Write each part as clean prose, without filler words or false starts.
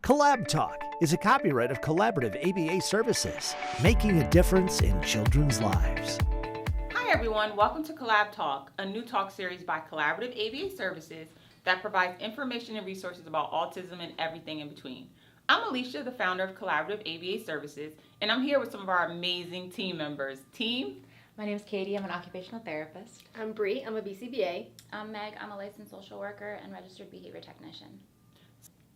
CollabTalk is a copyright of Collaborative ABA Services, making a difference in children's lives. Hi everyone, welcome to CollabTalk, a new talk series by Collaborative ABA Services that provides information and resources about autism and everything in between. I'm Alicia, the founder of Collaborative ABA Services, and I'm here with some of our amazing team members. Team? My name is Katie. I'm an occupational therapist. I'm Bree. I'm a BCBA. I'm Meg. I'm a licensed social worker and registered behavior technician.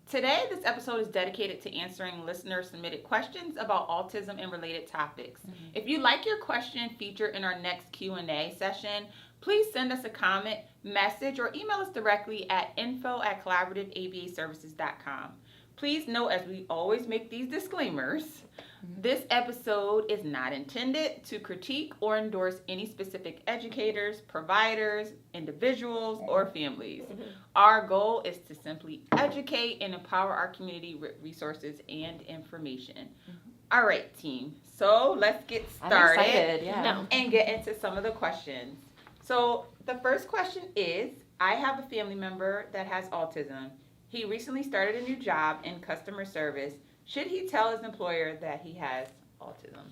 Today, this episode is dedicated to answering listener-submitted questions about autism and related topics. If you'd like your question featured in our next Q&A session, please send us a comment, message, or email us directly at info@collaborative-abaservices.com. Please note, as we always make these disclaimers, this episode is not intended to critique or endorse any specific educators, providers, individuals, or families. Our goal is to simply educate and empower our community with resources and information. All right, team. So let's get started. I'm excited, yeah. And get into some of the questions. So the first question is, I have a family member that has autism. He recently started a new job in customer service. Should he tell his employer that he has autism?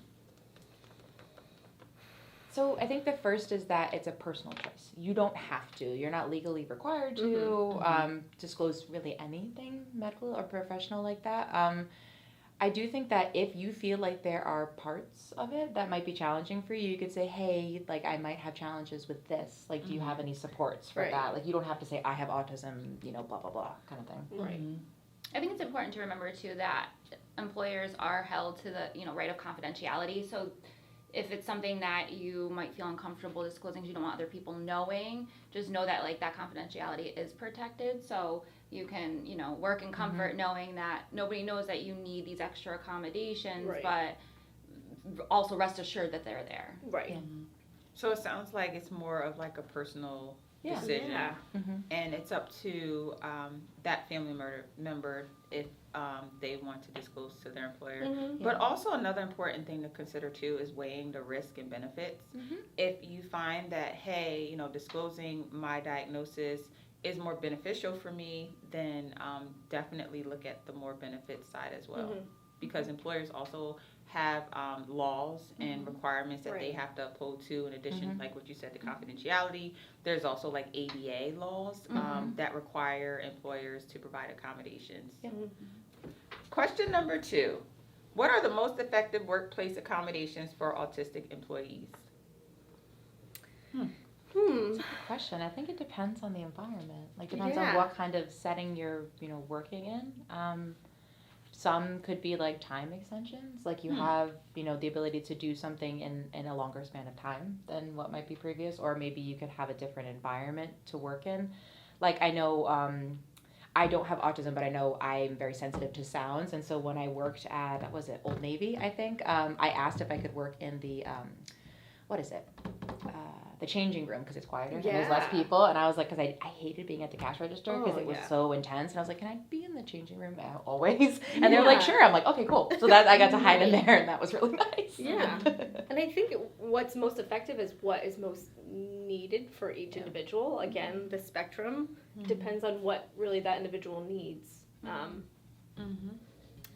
So I think the first is that it's a personal choice. You don't have to. You're not legally required to disclose really anything medical or professional like that. I do think that if you feel like there are parts of it that might be challenging for you, you could say, hey, like I might have challenges with this. Like, do you have any supports for that? Like, you don't have to say, I have autism, blah, blah, blah kind of thing. Right. I think it's important to remember too that employers are held to the right of confidentiality. So if it's something that you might feel uncomfortable disclosing, you don't want other people knowing, just know that that confidentiality is protected. So you can work in comfort knowing that nobody knows that you need these extra accommodations, but also rest assured that they're there. Right. Yeah. So it sounds like it's more of like a personal decision. Yeah. And it's up to that family member if they want to disclose to their employer. But also another important thing to consider too is weighing the risk and benefits. If you find that, hey, disclosing my diagnosis is more beneficial for me, then definitely look at the more benefits side as well. Because employers also have laws and requirements that they have to uphold to. In addition, like what you said, the confidentiality, there's also like ADA laws that require employers to provide accommodations. Question number 2. What are the most effective workplace accommodations for autistic employees? That's a good question. I think it depends on the environment. Like, depends on what kind of setting you're, working in. Some could be like time extensions, like you have, the ability to do something in a longer span of time than what might be previous, or maybe you could have a different environment to work in. Like, I know, I don't have autism, but I know I'm very sensitive to sounds, and so when I worked at, Old Navy, I think, I asked if I could work in the, the changing room, because it's quieter and there's less people, and I was like, because I hated being at the cash register because it was so intense, and I was like, can I be in the changing room always? And they were like, sure. I'm like, okay, cool. So that I got to hide in there, and that was really nice. Yeah. And I think what's most effective is what is most needed for each individual. Again, the spectrum depends on what really that individual needs. I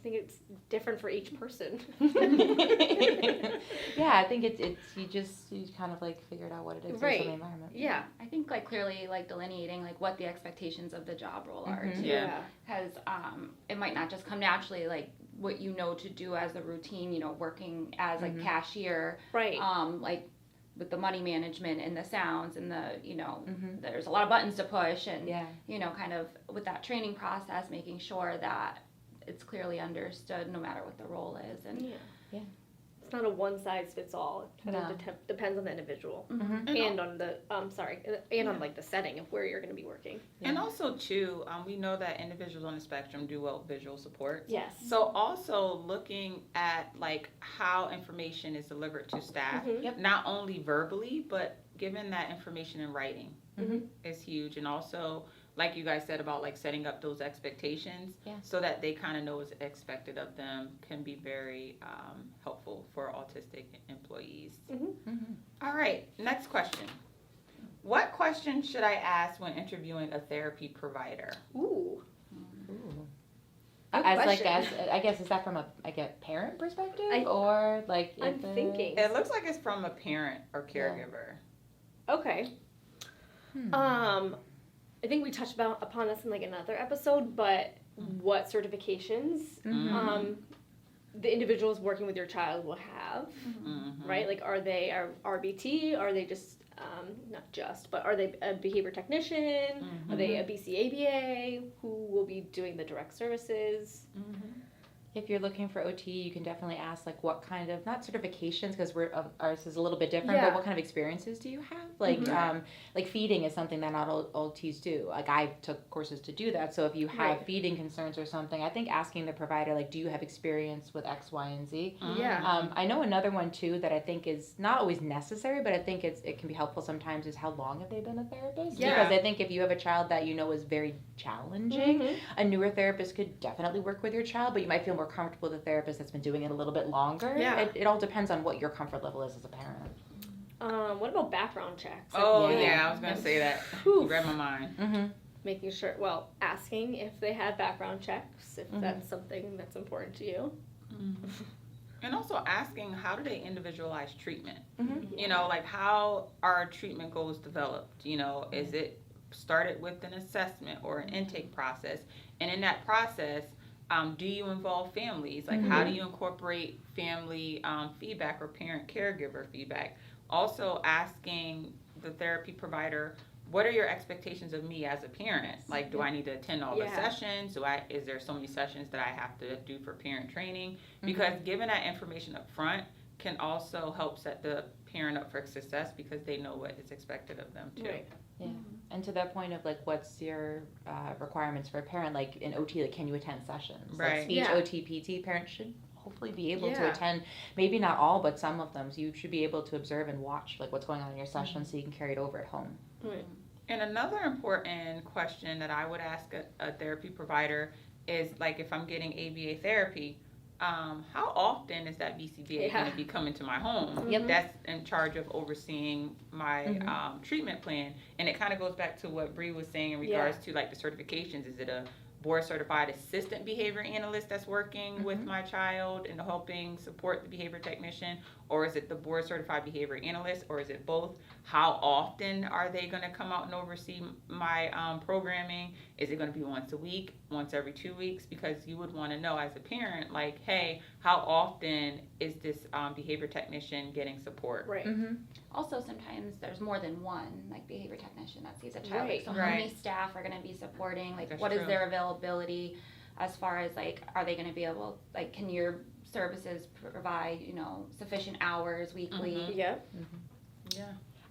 think it's different for each person. Yeah, I think it's you kind of like figured out what it is based on the environment. Yeah. I think clearly delineating what the expectations of the job role are too. Because it might not just come naturally what to do as a routine, working as cashier. Right. With the money management and the sounds and the, there's a lot of buttons to push and, kind of with that training process, making sure that it's clearly understood no matter what the role is. And it's not a one size fits all. It kind of depends on the individual and on the on the setting of where you're going to be working. And also too, we know that individuals on the spectrum do well with visual support. Yes. So also looking at how information is delivered to staff, not only verbally, but given that information in writing is huge. And also, like you guys said about setting up those expectations so that they kind of know what's expected of them can be very helpful for autistic employees. All right, next question. What questions should I ask when interviewing a therapy provider? Ooh. I guess, is that from a parent perspective or like? I'm thinking. It looks like it's from a parent or caregiver. Yeah. Okay. I think we touched upon this in like another episode, but what certifications the individuals working with your child will have, right? Like, are they RBT? Are they just but are they a behavior technician? Are they a BCABA? Who will be doing the direct services? If you're looking for OT, you can definitely ask like what kind of, not certifications, because ours is a little bit different, but what kind of experiences do you have? Like like feeding is something that not all OTs do. Like I took courses to do that. So if you have feeding concerns or something, I think asking the provider like, do you have experience with X, Y, and Z? I know another one too that I think is not always necessary, but I think it can be helpful sometimes is how long have they been a therapist? Because I think if you have a child that you know is very challenging, a newer therapist could definitely work with your child, but you might feel more comfortable with a therapist that's been doing it a little bit longer. It all depends on what your comfort level is as a parent. What about background checks? I was going to say that. You read my mind. Making sure, asking if they have background checks, if that's something that's important to you. And also asking, how do they individualize treatment? You know, like how are treatment goals developed? You know, is it started with an assessment or an intake process? And in that process, do you involve families? Like, how do you incorporate family feedback or parent caregiver feedback? Also asking the therapy provider, what are your expectations of me as a parent? Like, do I need to attend all the sessions? Is there so many sessions that I have to do for parent training? Because giving that information up front can also help set the parent up for success because they know what is expected of them too. Right. Yeah. And to that point of like, what's your requirements for a parent? Like in OT, like, can you attend sessions? Right. Like speech, OT, PT, parents should hopefully be able to attend, maybe not all, but some of them. So you should be able to observe and watch like what's going on in your session so you can carry it over at home. Right. And another important question that I would ask a therapy provider is like, if I'm getting ABA therapy, how often is that BCBA going to be coming to my home? That's in charge of overseeing my treatment plan. And it kind of goes back to what Bree was saying in regards to like the certifications. Is it a board certified assistant behavior analyst that's working with my child and helping support the behavior technician? Or is it the board certified behavior analyst? Or is it both? How often are they going to come out and oversee my programming? Is it going to be once a week, once every 2 weeks? Because you would want to know as a parent, like, hey, how often is this behavior technician getting support? Right. Also, sometimes there's more than one like behavior technician that sees a child. Like, so how many staff are going to be supporting? Like, what is their availability as far as like, are they going to be able, like, can your services provide, you know, sufficient hours weekly? Yeah.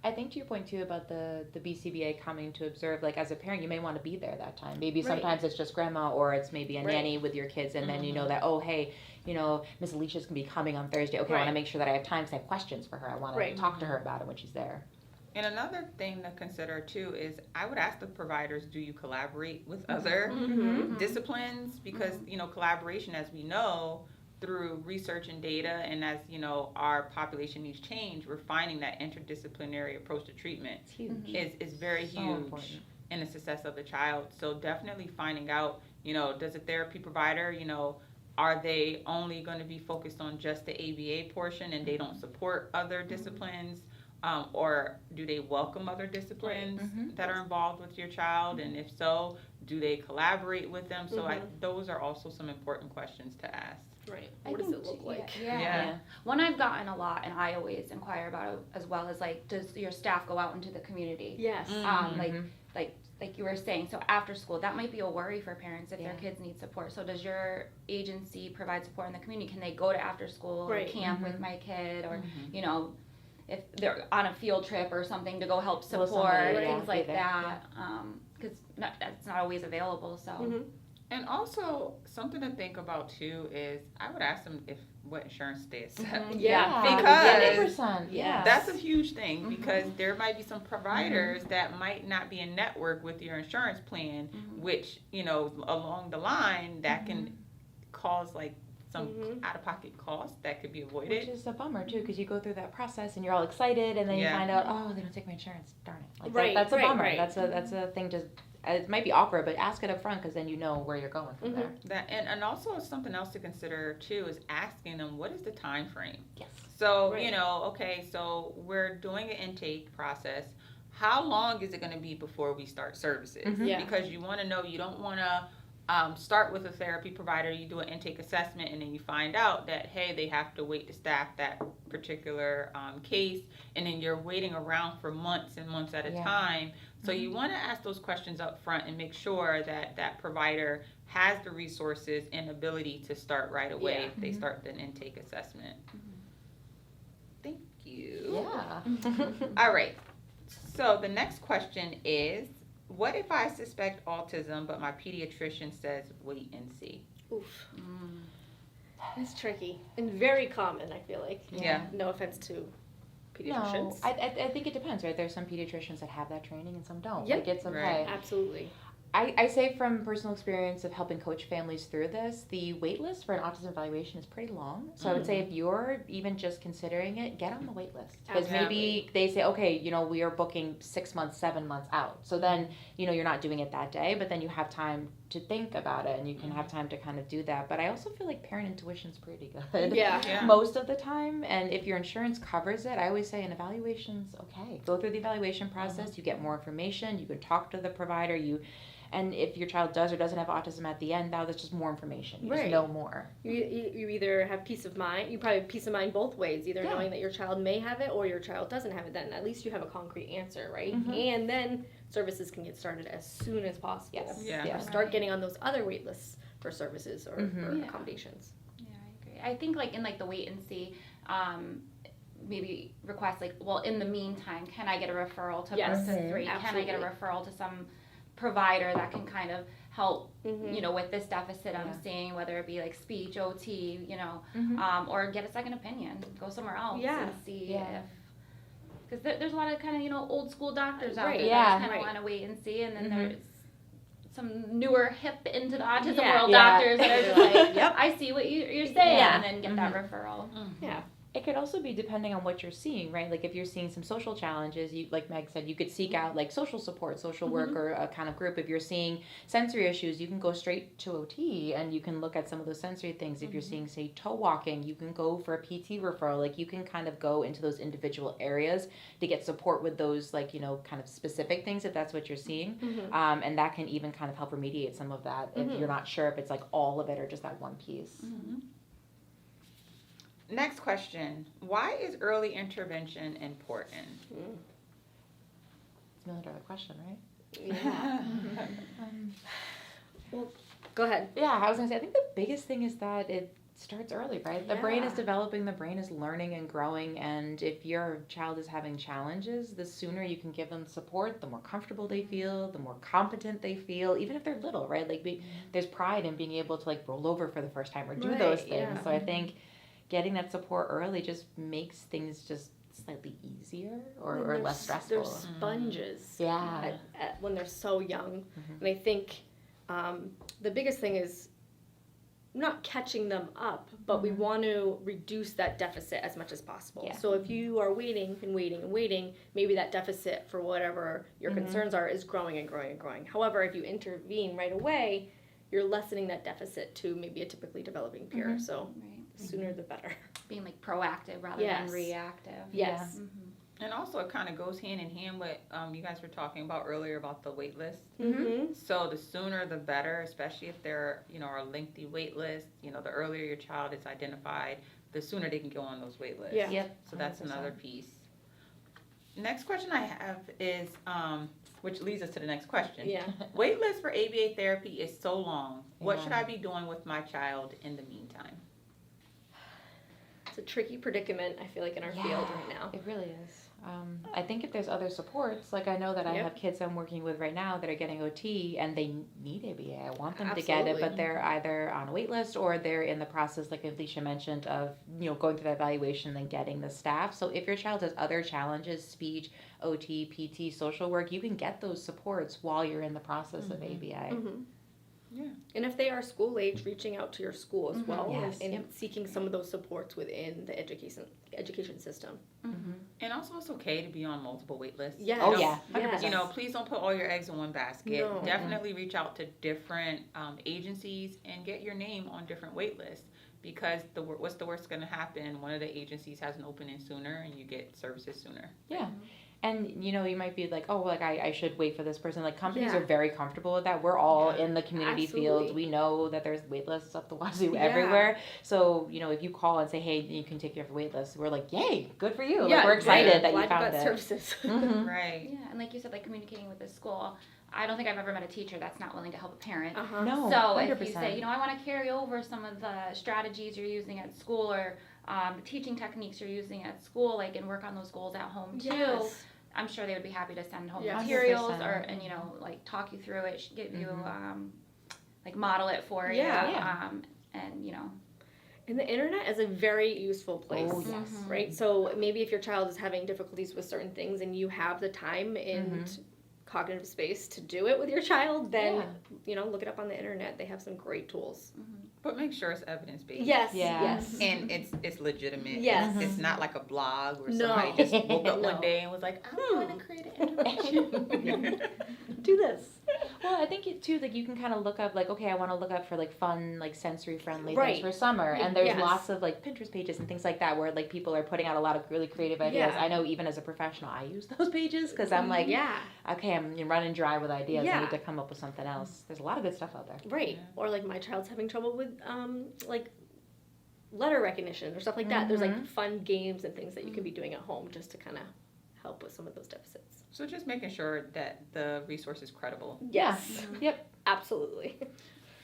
I think to your point too about the BCBA coming to observe, like as a parent, you may want to be there that time. Maybe sometimes it's just grandma or it's maybe a nanny with your kids, and then you know that, oh, hey, you know, Miss Alicia's going to be coming on Thursday. Okay, I want to make sure that I have time because I have questions for her. I want to talk to her about it when she's there. And another thing to consider too is I would ask the providers, do you collaborate with other disciplines? Because, you know, collaboration, as we know, through research and data, and as you know, our population needs change, we're finding that interdisciplinary approach to treatment is very huge in the success of the child. So definitely finding out, you know, does a therapy provider, you know, are they only going to be focused on just the ABA portion and they don't support other disciplines? Or do they welcome other disciplines that are involved with your child? And if so, do they collaborate with them? So those are also some important questions to ask. Right. What does it look like? Yeah. One I've gotten a lot, and I always inquire about it as well, is like, does your staff go out into the community? Yes. Like you were saying, so after school, that might be a worry for parents if their kids need support. So does your agency provide support in the community? Can they go to after school or camp with my kid, or you know, if they're on a field trip or something, to go help support, things like that, because that's not always available. So. And also, something to think about too is I would ask them what insurance they accept. Because 100%. That's a huge thing, because there might be some providers that might not be in network with your insurance plan, which, you know, along the line that can cause like some out-of-pocket costs that could be avoided. Which is a bummer too, because you go through that process and you're all excited, and then you find out, oh, they don't take my insurance. Darn it! Like that's a bummer. That's a thing to it might be awkward, but ask it up front because then you know where you're going from there. That and also something else to consider too is asking them, what is the time frame? Yes. So, okay, so we're doing an intake process. How long is it going to be before we start services? Because you want to know, you don't want to start with a therapy provider, you do an intake assessment, and then you find out that, hey, they have to wait to staff that particular case, and then you're waiting around for months and months at a time. So you want to ask those questions up front and make sure that that provider has the resources and ability to start right away if they start the intake assessment. Thank you. Yeah. All right. So the next question is, what if I suspect autism, but my pediatrician says wait and see? Oof. It's tricky and very common, I feel like. Yeah. No offense to pediatricians. No, I think it depends, right? There's some pediatricians that have that training and some don't. Yep. Like it's okay. Right. Absolutely. I say from personal experience of helping coach families through this, the wait list for an autism evaluation is pretty long. So I would say if you're even just considering it, get on the wait list. Because maybe they say, okay, we are booking 6 months, 7 months out. So then, you're not doing it that day, but then you have time to think about it and you can have time to kind of do that. But I also feel like parent intuition is pretty good. Yeah. Most of the time. And if your insurance covers it, I always say an evaluation's okay. Go through the evaluation process, you get more information, you can talk to the provider, and if your child does or doesn't have autism at the end, now there's just more information. You just know more. You either have peace of mind, you probably have peace of mind both ways, either knowing that your child may have it or your child doesn't have it, then at least you have a concrete answer, right? And then services can get started as soon as possible. Yes. Yeah. Or start getting on those other wait lists for services or for accommodations. Yeah, I agree. I think in the wait and see, maybe request in the meantime, can I get a referral to person 3? Absolutely. Can I get a referral to some provider that can kind of help, with this deficit I'm seeing, whether it be speech, OT, or get a second opinion, go somewhere else and see if, because there's a lot of kind of, old school doctors out there that kind of want to wait and see, and then there's some newer hip into the autism world doctors that are just I see what you're saying, and then get that referral. Yeah. It could also be depending on what you're seeing, right? Like if you're seeing some social challenges, you, like Meg said, you could seek out social support, social work, or a kind of group. If you're seeing sensory issues, you can go straight to OT and you can look at some of those sensory things. If you're seeing, say, toe walking, you can go for a PT referral. You can kind of go into those individual areas to get support with those, kind of specific things if that's what you're seeing. And that can even kind of help remediate some of that if you're not sure if it's all of it or just that one piece. Next question. Why is early intervention important? It's a $1 million question, right? Yeah. Well, go ahead. Yeah, I was going to say, I think the biggest thing is that it starts early, right? The brain is developing, the brain is learning and growing, and if your child is having challenges, the sooner you can give them support, the more comfortable they feel, the more competent they feel, even if they're little, right? There's pride in being able to roll over for the first time or do those things. So I think getting that support early just makes things just slightly easier or less stressful. They're sponges when they're so young. And I think the biggest thing is not catching them up, but we want to reduce that deficit as much as possible. Yeah. So if you are waiting and waiting and waiting, maybe that deficit for whatever your concerns are is growing and growing and growing. However, if you intervene right away, you're lessening that deficit to maybe a typically developing peer. So the sooner the better. Being proactive rather than reactive. Yes. And also it kind of goes hand in hand with you guys were talking about earlier about the wait list. So the sooner the better, especially if there are a lengthy wait list. The earlier your child is identified, the sooner they can go on those wait lists. Yeah. Yep. So that's another piece. Next question I have is, which leads us to the next question. Yeah. Wait list for ABA therapy is so long. What should I be doing with my child in the meantime? It's a tricky predicament, I feel like, in our field right now. It really is. I think if there's other supports, I know that I have kids I'm working with right now that are getting OT and they need ABA. I want them to get it, but they're either on a wait list or they're in the process, like Alicia mentioned, of going through that evaluation and getting the staff. So if your child has other challenges, speech, OT, PT, social work, you can get those supports while you're in the process of ABA. Yeah. And if they are school age, reaching out to your school as well Yes. and seeking some of those supports within the education system. And also, it's okay to be on multiple wait lists. Yes. Oh, yeah. Yes. You know, please don't put all your eggs in one basket. No. Definitely reach out to different agencies and get your name on different wait lists, because what's the worst going to happen? One of the agencies has an opening sooner and you get services sooner. Yeah. And, you know, you might be like, oh, like, I should wait for this person. Like, companies Yeah. are very comfortable with that. We're all in the community Absolutely. fields. We know that there's wait lists up the wazoo Yeah. everywhere. So, you know, if you call and say, hey, you can take your wait list, we're like, yay, good for you. Yeah, Like, we're excited that glad you found got it. services. Mhm. Right. Yeah, and like you said, like communicating with the school. I don't think I've ever met a teacher that's not willing to help a parent. No, So 100%. if you say, you know, I want to carry over some of the strategies you're using at school or the teaching techniques you're using at school, like, and work on those goals at home too. Yes. I'm sure they would be happy to send home Yes. materials 100%. and, you know, like talk you through it, give you, like model it for you. Yeah. And, you know. And the internet is a very useful place. Oh, yes. Right? So maybe if your child is having difficulties with certain things and you have the time and cognitive space to do it with your child, then, you know, look it up on the internet. They have some great tools. But make sure it's evidence-based. Yes. Yeah. Yes. And it's legitimate. Yes. It's not like a blog where No. somebody just woke up No. one day and was like, I'm going to create an intervention. Do this. Well, I think it too, like, you can kind of look up, like, okay, I want to look up for, like, fun, like, sensory-friendly Right. things for summer. And there's Yes. lots of, like, Pinterest pages and things like that where, like, people are putting out a lot of really creative ideas. Yeah. I know even as a professional, I use those pages because I'm like, Yeah. okay, I'm running dry with ideas. I Yeah. need to come up with something else. There's a lot of good stuff out there. Right. Or like my child's having trouble with like letter recognition or stuff like that. There's like fun games and things that you can be doing at home just to kind of help with some of those deficits. So just making sure that the resource is credible. Yes. Yep. Absolutely.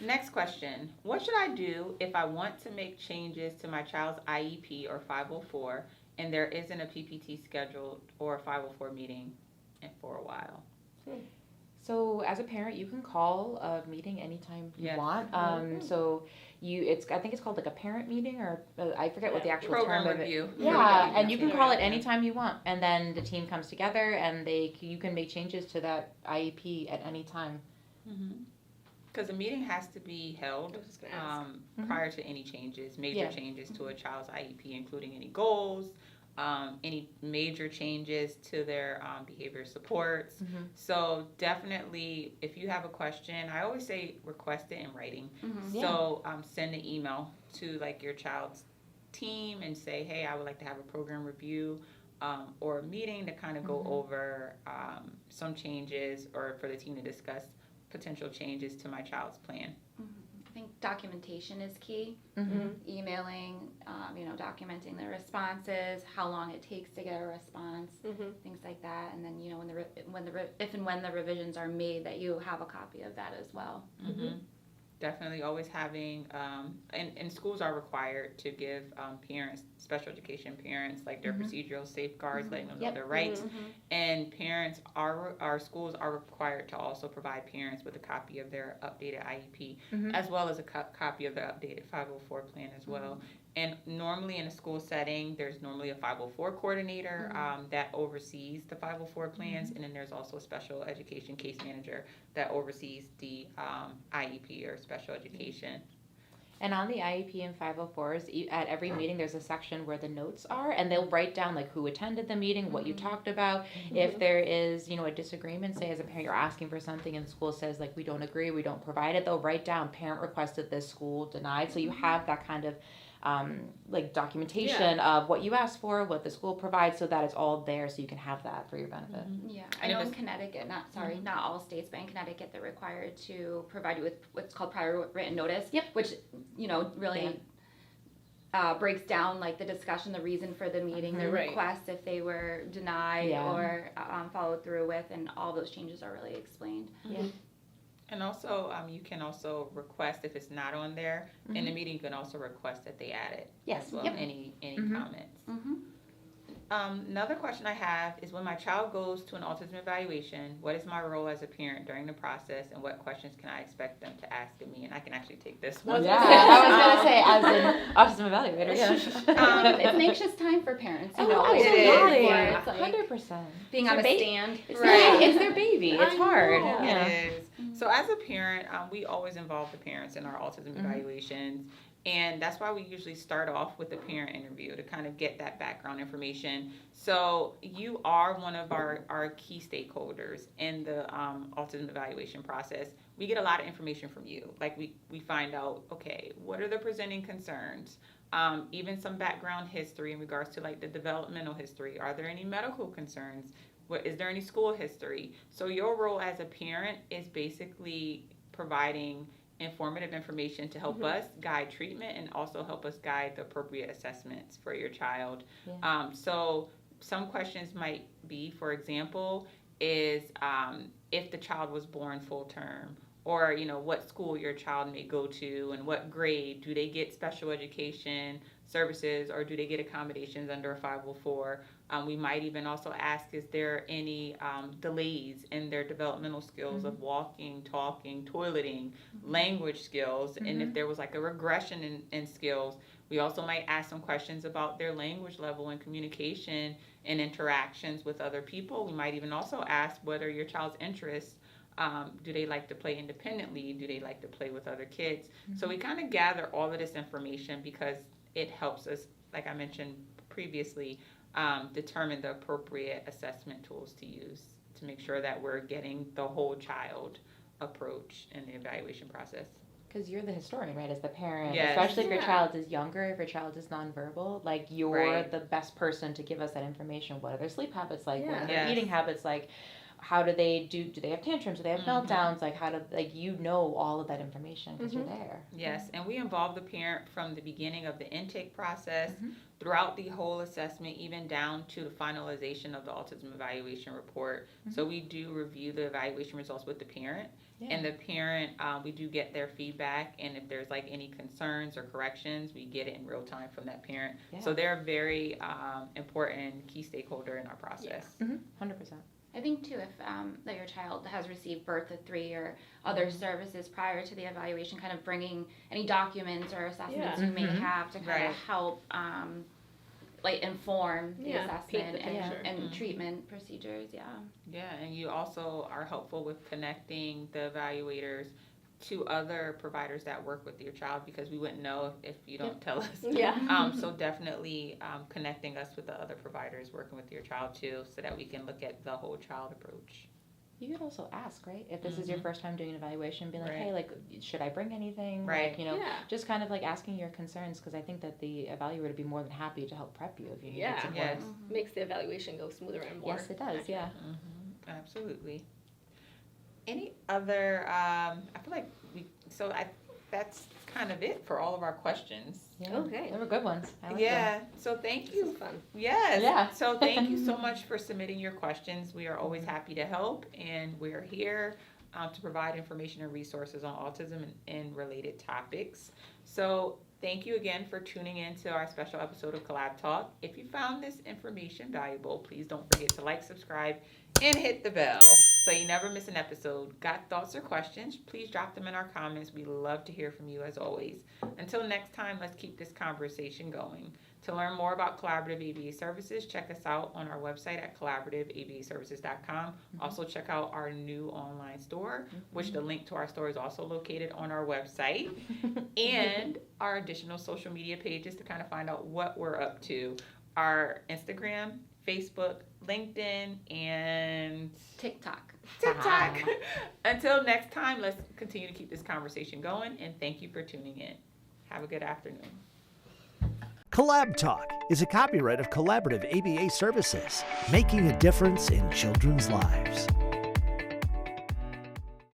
Next question. What should I do if I want to make changes to my child's IEP or 504 and there isn't a PPT scheduled or a 504 meeting for a while? So as a parent, you can call a meeting anytime you Yes. want. So I think it's called like a parent meeting, or I forget what the actual Program term of it. review. Yeah, and you can call it anytime you want, and then the team comes together and you can make changes to that IEP at any time. Because a meeting has to be held I was just gonna ask. prior to any changes, major Yeah. changes to a child's IEP, including any goals, any major changes to their behavior supports. So definitely, if you have a question, I always say request it in writing. So send an email to like your child's team and say, hey, I would like to have a program review or a meeting to kind of go over some changes, or for the team to discuss potential changes to my child's plan. I think documentation is key. Emailing, documenting the responses, how long it takes to get a response, things like that. And then, if and when the revisions are made, that you have a copy of that as well. Definitely always having, and schools are required to give parents, special education parents, like their procedural safeguards, letting them know their rights. And parents our schools are required to also provide parents with a copy of their updated IEP, as well as a copy of their updated 504 plan as well. And normally in a school setting, there's normally a 504 coordinator that oversees the 504 plans, and then there's also a special education case manager that oversees the IEP or special education. And on the IEP and 504s, at every meeting, there's a section where the notes are, and they'll write down like who attended the meeting, what you talked about. If there is, a disagreement, say as a parent you're asking for something and the school says like we don't agree, we don't provide it, they'll write down parent requested this, school denied. So you have that kind of documentation of what you asked for, what the school provides, so that it's all there, so you can have that for your benefit. Yeah, I know in Connecticut, not all states, but in Connecticut, they're required to provide you with what's called prior written notice. Yep. Which, really breaks down like the discussion, the reason for the meeting, the request, if they were denied or followed through with, and all those changes are really explained. Yeah. And also, you can also request, if it's not on there, in the meeting, you can also request that they add it. Yes. As well, Yep. any comments. Another question I have is, when my child goes to an autism evaluation, what is my role as a parent during the process, and what questions can I expect them to ask of me? And I can actually take this one. Yeah, I was going to say, as an autism evaluator, yeah. It's an anxious time for parents, you Oh, know. absolutely. It's like 100%. being on a stand. Right. It's their baby. It's hard. know. Yeah. It is. So as a parent, we always involve the parents in our autism evaluations. And that's why we usually start off with a parent interview to kind of get that background information. So you are one of our key stakeholders in the autism evaluation process. We get a lot of information from you. Like we find out, okay, what are the presenting concerns? Even some background history in regards to like the developmental history. Are there any medical concerns? Is there any school history? So your role as a parent is basically providing informative information to help us guide treatment and also help us guide the appropriate assessments for your child. Yeah. So some questions might be, for example, is if the child was born full term, or what school your child may go to and what grade. Do they get special education services, or do they get accommodations under a 504? We might even also ask, is there any delays in their developmental skills of walking, talking, toileting, language skills, and if there was like a regression in skills. We also might ask some questions about their language level and communication and interactions with other people. We might even also ask whether your child's interests, do they like to play independently? Do they like to play with other kids? So we kind of gather all of this information because it helps us, like I mentioned previously, determine the appropriate assessment tools to use to make sure that we're getting the whole child approach in the evaluation process. Because you're the historian, right, as the parent, Yes. especially if your child is younger, if your child is nonverbal, like you're Right. the best person to give us that information. What are their sleep habits like? What Yeah. are their Yes. eating habits like? How do they do they have tantrums? Do they have meltdowns? Like you know all of that information because you're there. Yes, and we involve the parent from the beginning of the intake process throughout the whole assessment, even down to the finalization of the autism evaluation report. So we do review the evaluation results with the parent. Yeah. And the parent, we do get their feedback, and if there's like any concerns or corrections, we get it in real time from that parent. Yeah. So they're a very important key stakeholder in our process. 100%. I think too, if that your child has received birth at 3 or other services prior to the evaluation, kind of bringing any documents or assessments you may have to kind of help like inform the Paint assessment the picture. and treatment procedures. Yeah, and you also are helpful with connecting the evaluators to other providers that work with your child, because we wouldn't know if you don't tell us. Yeah. So definitely connecting us with the other providers working with your child too, so that we can look at the whole child approach. You could also ask, right? If this is your first time doing an evaluation, be like, Right. hey, like, should I bring anything? Right. Like, just kind of like asking your concerns, because I think that the evaluator would be more than happy to help prep you if you need support. Yes. Makes the evaluation go smoother and more. Yes, it does. Yeah. Absolutely. Any other, I feel like that's kind of it for all of our questions. Yeah. Okay. They were good ones. I like Yeah, so thank This you. is fun. Yes. Yeah. So thank you so much for submitting your questions. We are always happy to help, and we're here to provide information and resources on autism and related topics. So thank you again for tuning in to our special episode of CollabTalk. If you found this information valuable, please don't forget to like, subscribe, and hit the bell so you never miss an episode. Got thoughts or questions? Please drop them in our comments. We love to hear from you as always. Until next time, let's keep this conversation going. To learn more about Collaborative ABA Services, check us out on our website at collaborativaabaservices.com. Also check out our new online store, which the link to our store is also located on our website, and our additional social media pages to kind of find out what we're up to. Our Instagram, Facebook, LinkedIn, and TikTok. Until next time, let's continue to keep this conversation going, and thank you for tuning in. Have a good afternoon. CollabTalk is a copyright of Collaborative ABA Services, making a difference in children's lives.